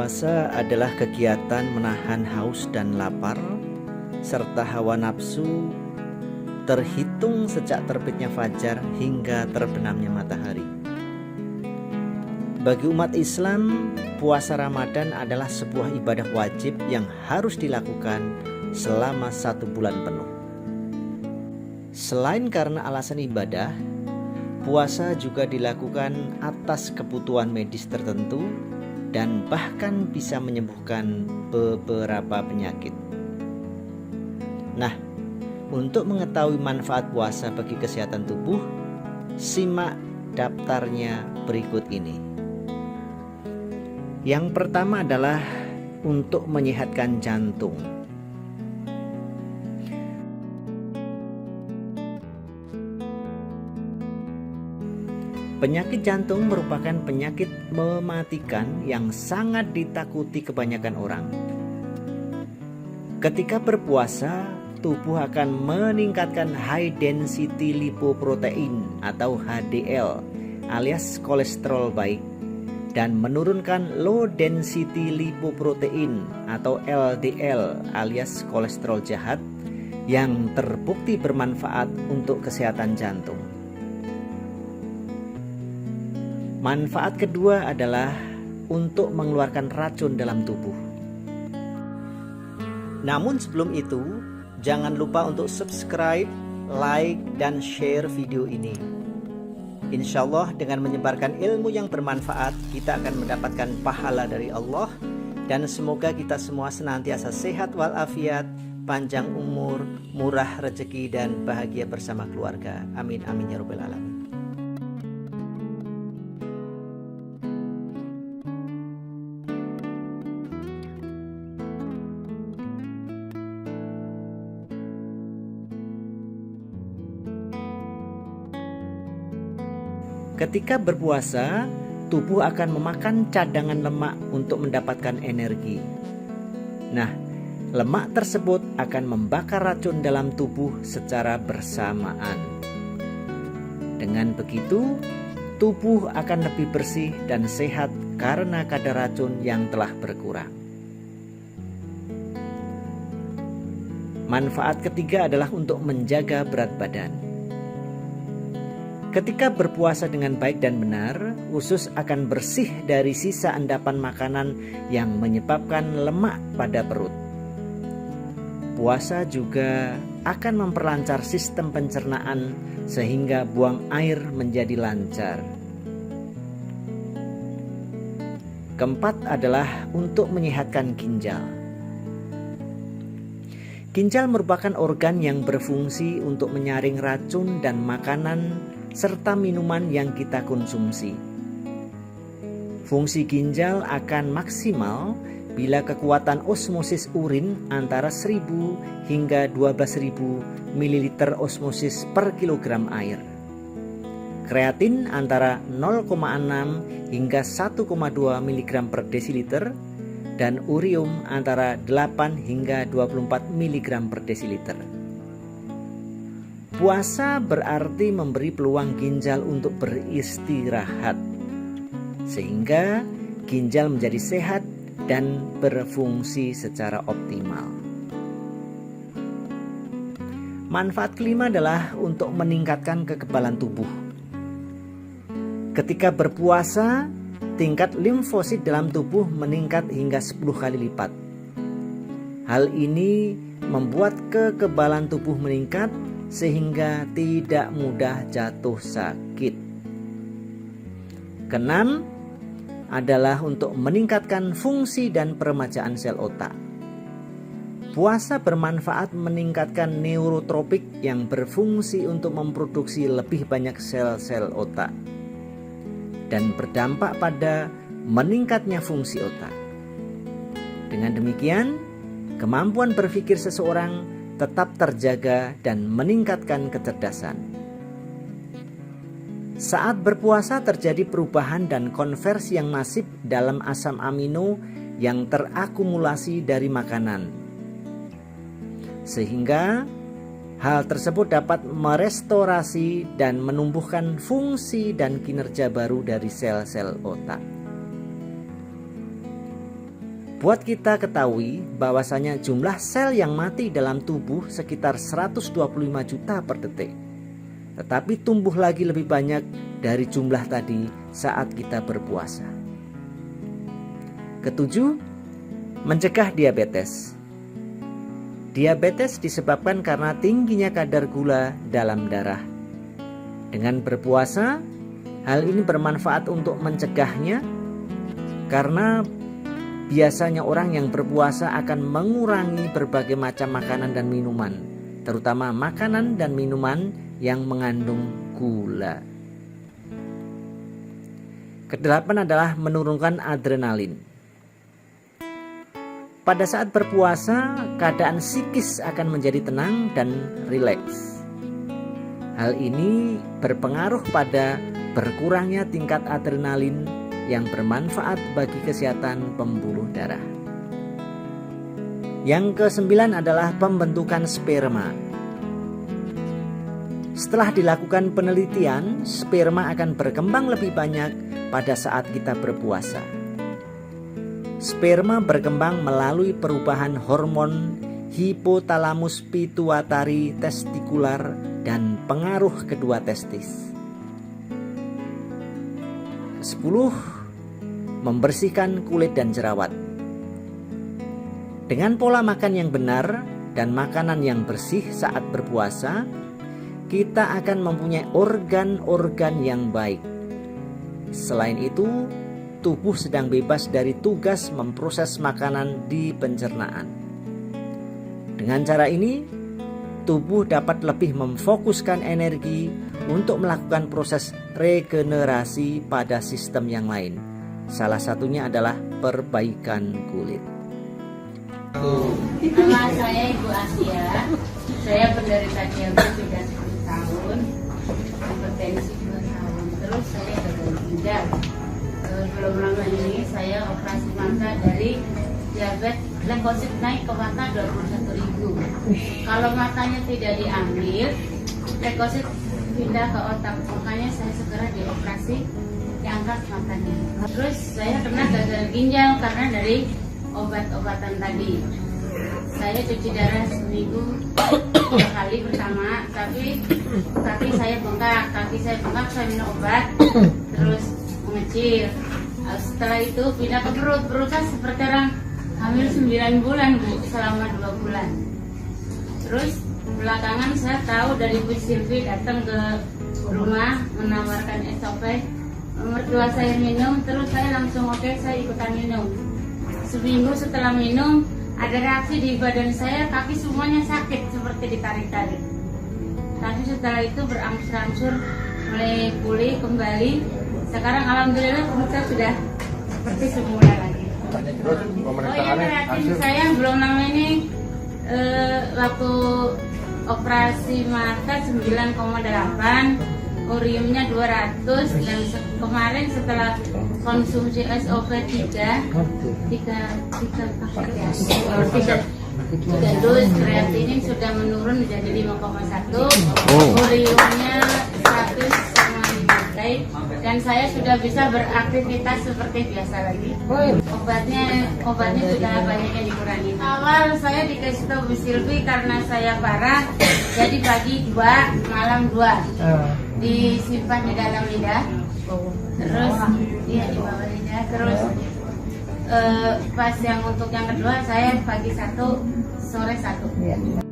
Puasa adalah kegiatan menahan haus dan lapar, serta hawa nafsu terhitung sejak terbitnya fajar hingga terbenamnya matahari. Bagi umat Islam, puasa Ramadan adalah sebuah ibadah wajib yang harus dilakukan selama 1 bulan penuh. Selain karena alasan ibadah, puasa juga dilakukan atas kebutuhan medis tertentu dan bahkan bisa menyembuhkan beberapa penyakit. Nah, untuk mengetahui manfaat puasa bagi kesehatan tubuh, simak daftarnya berikut ini. Yang pertama adalah untuk menyehatkan jantung. Penyakit jantung merupakan penyakit mematikan yang sangat ditakuti kebanyakan orang. Ketika berpuasa, tubuh akan meningkatkan high density lipoprotein atau HDL alias kolesterol baik dan menurunkan low density lipoprotein atau LDL alias kolesterol jahat yang terbukti bermanfaat untuk kesehatan jantung. Manfaat kedua adalah untuk mengeluarkan racun dalam tubuh. Namun sebelum itu, jangan lupa untuk subscribe, like, dan share video ini. Insya Allah dengan menyebarkan ilmu yang bermanfaat, kita akan mendapatkan pahala dari Allah. Dan semoga kita semua senantiasa sehat walafiat, panjang umur, murah rezeki, dan bahagia bersama keluarga. Amin amin ya rabbal alamin. Ketika berpuasa, tubuh akan memakan cadangan lemak untuk mendapatkan energi. Nah, lemak tersebut akan membakar racun dalam tubuh secara bersamaan. Dengan begitu, tubuh akan lebih bersih dan sehat karena kadar racun yang telah berkurang. Manfaat ketiga adalah untuk menjaga berat badan. Ketika berpuasa dengan baik dan benar, usus akan bersih dari sisa endapan makanan yang menyebabkan lemak pada perut. Puasa juga akan memperlancar sistem pencernaan sehingga buang air menjadi lancar. Keempat adalah untuk menyehatkan ginjal. Ginjal merupakan organ yang berfungsi untuk menyaring racun dan makanan serta minuman yang kita konsumsi. Fungsi ginjal akan maksimal bila kekuatan osmosis urin antara 1000 hingga 12.000 ml osmosis per kilogram air. Kreatin antara 0,6 hingga 1,2 mg per desiliter dan urium antara 8 hingga 24 mg per desiliter. Puasa berarti memberi peluang ginjal untuk beristirahat, sehingga ginjal menjadi sehat dan berfungsi secara optimal. Manfaat kelima adalah untuk meningkatkan kekebalan tubuh. Ketika berpuasa, tingkat limfosit dalam tubuh meningkat hingga 10 kali lipat. Hal ini membuat kekebalan tubuh meningkat sehingga tidak mudah jatuh sakit. Keenam adalah untuk meningkatkan fungsi dan peremajaan sel otak. Puasa bermanfaat meningkatkan neurotropik yang berfungsi untuk memproduksi lebih banyak sel-sel otak dan berdampak pada meningkatnya fungsi otak. Dengan demikian, kemampuan berpikir seseorang tetap terjaga dan meningkatkan kecerdasan. Saat berpuasa terjadi perubahan dan konversi yang masif dalam asam amino yang terakumulasi dari makanan. Sehingga hal tersebut dapat merestorasi dan menumbuhkan fungsi dan kinerja baru dari sel-sel otak. buat kita ketahui bahwasanya jumlah sel yang mati dalam tubuh sekitar 125 juta per detik, tetapi tumbuh lagi lebih banyak dari jumlah tadi saat kita berpuasa. Ketujuh, mencegah diabetes. Diabetes disebabkan karena tingginya kadar gula dalam darah. Dengan berpuasa, hal ini bermanfaat untuk mencegahnya karena biasanya orang yang berpuasa akan mengurangi berbagai macam makanan dan minuman, terutama makanan dan minuman yang mengandung gula. Kedelapan adalah menurunkan adrenalin. Pada saat berpuasa, keadaan psikis akan menjadi tenang dan rileks. Hal ini berpengaruh pada berkurangnya tingkat adrenalin yang bermanfaat bagi kesehatan pembuluh darah. Yang ke-9 adalah pembentukan sperma. Setelah dilakukan penelitian, sperma akan berkembang lebih banyak pada saat kita berpuasa. Sperma berkembang melalui perubahan hormon hipotalamus pituitari testikular dan pengaruh kedua testis. 10. Membersihkan kulit dan jerawat. Dengan pola makan yang benar dan makanan yang bersih saat berpuasa, kita akan mempunyai organ-organ yang baik. Selain itu, tubuh sedang bebas dari tugas memproses makanan di pencernaan. Dengan cara ini, tubuh dapat lebih memfokuskan energi untuk melakukan proses regenerasi pada sistem yang lain. Salah satunya adalah perbaikan kulit. Nama saya Ibu Asia. Saya penderita diabetes sudah 10 tahun, hipertensi 2 tahun. Terus saya gagal ginjal. Belum lama ini saya operasi mata dari diabetes, leukosit naik ke mata 21.000. Kalau matanya tidak diambil, leukosit pindah ke otak. Makanya saya segera dioperasi, diangkat matanya. Terus saya kena gagal ginjal karena dari obat-obatan tadi. Saya cuci darah seminggu 3 kali pertama, tapi kaki saya bengkak, saya minum obat, terus mengecil. Setelah itu pindah ke perut saya seperti orang hamil 9 bulan Bu, selama 2 bulan. Terus belakangan saya tahu dari Bu Silvi datang ke rumah menawarkan SOP. Mertua saya minum, terus saya langsung oke, saya ikutan minum. Seminggu setelah minum, ada reaksi di badan saya, kaki semuanya sakit seperti ditarik-tarik. Tapi setelah itu berangsur-angsur mulai pulih kembali. Sekarang alhamdulillah perut saya sudah seperti semula lagi. Oh ya, perhatiin saya belum lama ini waktu operasi mata 9,8, uriumnya 200, dan kemarin setelah konsumsi SOP 3 dus, kreatinin sudah menurun menjadi 5,1, uriumnya 100 sama dipakai, dan saya sudah bisa beraktivitas seperti biasa lagi. Obatnya sudah banyak yang dikurangi. Awal saya dikasih tahu Bu Silvi karena saya parah, jadi pagi 2, malam 2. Disimpan di dalam lidah, terus iya di bawah lidah, terus pas yang untuk yang kedua saya pagi 1, sore 1.